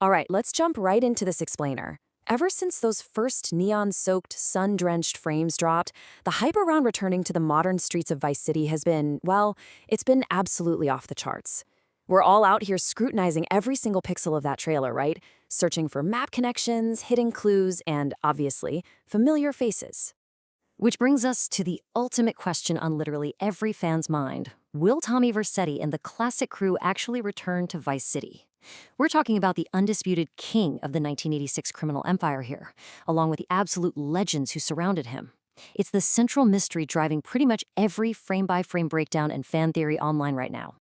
All right, let's jump right into this explainer. Ever since those first neon-soaked, sun-drenched frames dropped, the hype around returning to the modern streets of Vice City has been, well, it's been absolutely off the charts. We're all out here scrutinizing every single pixel of that trailer, right? Searching for map connections, hidden clues, and, obviously, familiar faces. Which brings us to the ultimate question on literally every fan's mind. Will Tommy Vercetti and the classic crew actually return to Vice City? We're talking about the undisputed king of the 1986 criminal empire here, along with the absolute legends who surrounded him. It's the central mystery driving pretty much every frame-by-frame breakdown and fan theory online right now.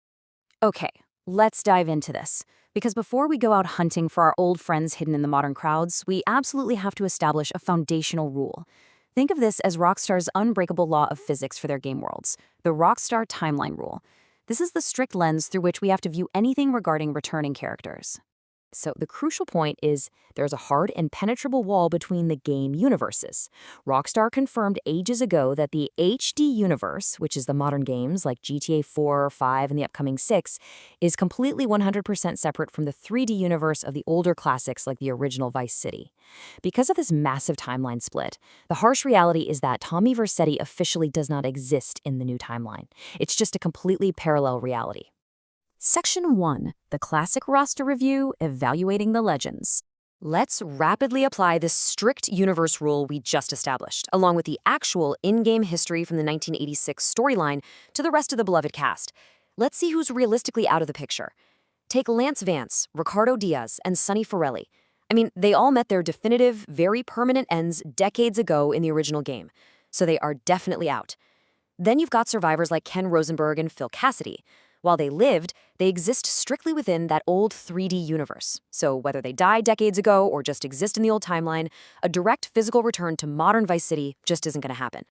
Okay, let's dive into this. Because before we go out hunting for our old friends hidden in the modern crowds, we absolutely have to establish a foundational rule. Think of this as Rockstar's unbreakable law of physics for their game worlds, the Rockstar timeline rule. This is the strict lens through which we have to view anything regarding returning characters. So the crucial point is there's a hard, impenetrable wall between the game universes. Rockstar confirmed ages ago that the HD universe, which is the modern games like GTA 4 or 5 and the upcoming 6, is completely 100% separate from the 3D universe of the older classics like the original Vice City. Because of this massive timeline split, the harsh reality is that Tommy Vercetti officially does not exist in the new timeline. It's just a completely parallel reality. Section 1. The Classic Roster Review, Evaluating the Legends. Let's rapidly apply this strict universe rule we just established, along with the actual in-game history from the 1986 storyline to the rest of the beloved cast. Let's see who's realistically out of the picture. Take Lance Vance, Ricardo Diaz, and Sonny Forelli. I mean, they all met their definitive, very permanent ends decades ago in the original game, so they are definitely out. Then you've got survivors like Ken Rosenberg and Phil Cassidy. While they lived, they exist strictly within that old 3D universe. So whether they died decades ago or just exist in the old timeline, a direct physical return to modern Vice City just isn't going to happen.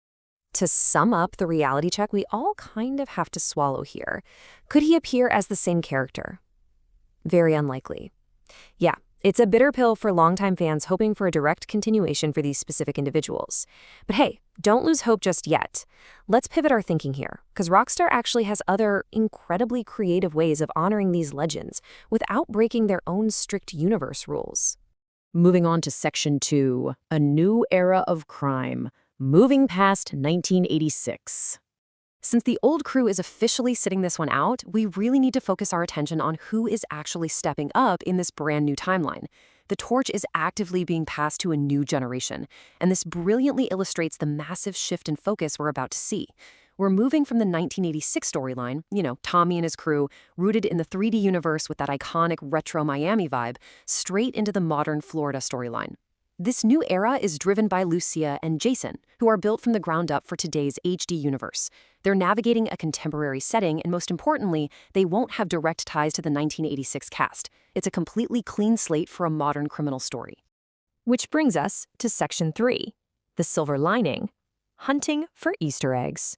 To sum up the reality check we all kind of have to swallow here, could he appear as the same character? Very unlikely. Yeah, it's a bitter pill for longtime fans hoping for a direct continuation for these specific individuals. But hey, don't lose hope just yet. Let's pivot our thinking here, because Rockstar actually has other incredibly creative ways of honoring these legends without breaking their own strict universe rules. Moving on to Section 2, a new era of crime, moving past 1986. Since the old crew is officially sitting this one out, we really need to focus our attention on who is actually stepping up in this brand new timeline. The torch is actively being passed to a new generation, and this brilliantly illustrates the massive shift in focus we're about to see. We're moving from the 1986 storyline, Tommy and his crew, rooted in the 3D universe with that iconic retro Miami vibe, straight into the modern Florida storyline. This new era is driven by Lucia and Jason, who are built from the ground up for today's HD universe. They're navigating a contemporary setting, and most importantly, they won't have direct ties to the 1986 cast. It's a completely clean slate for a modern criminal story. Which brings us to Section 3, the silver lining, hunting for Easter eggs.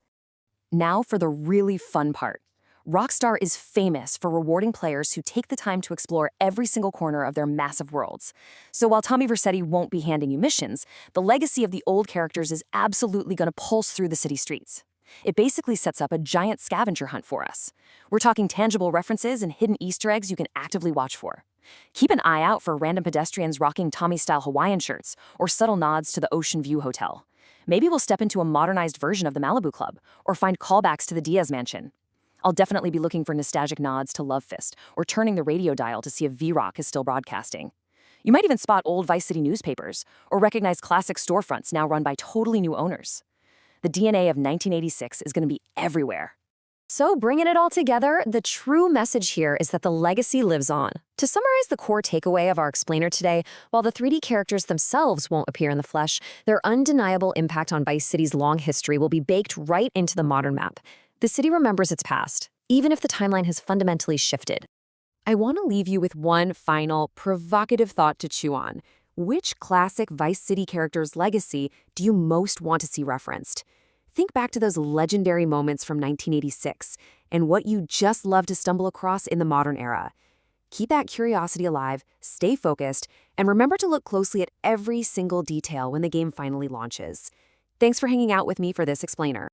Now for the really fun part. Rockstar is famous for rewarding players who take the time to explore every single corner of their massive worlds. So while Tommy Vercetti won't be handing you missions, the legacy of the old characters is absolutely going to pulse through the city streets. It basically sets up a giant scavenger hunt for us. We're talking tangible references and hidden Easter eggs you can actively watch for. Keep an eye out for random pedestrians rocking Tommy-style Hawaiian shirts or subtle nods to the Ocean View Hotel. Maybe we'll step into a modernized version of the Malibu Club or find callbacks to the Diaz Mansion. I'll definitely be looking for nostalgic nods to Love Fist or turning the radio dial to see if V-Rock is still broadcasting. You might even spot old Vice City newspapers or recognize classic storefronts now run by totally new owners. The DNA of 1986 is going to be everywhere. So bringing it all together, the true message here is that the legacy lives on. To summarize the core takeaway of our explainer today, while the 3D characters themselves won't appear in the flesh, their undeniable impact on Vice City's long history will be baked right into the modern map. The city remembers its past, even if the timeline has fundamentally shifted. I want to leave you with one final, provocative thought to chew on. Which classic Vice City character's legacy do you most want to see referenced? Think back to those legendary moments from 1986 and what you just love to stumble across in the modern era. Keep that curiosity alive, stay focused, and remember to look closely at every single detail when the game finally launches. Thanks for hanging out with me for this explainer.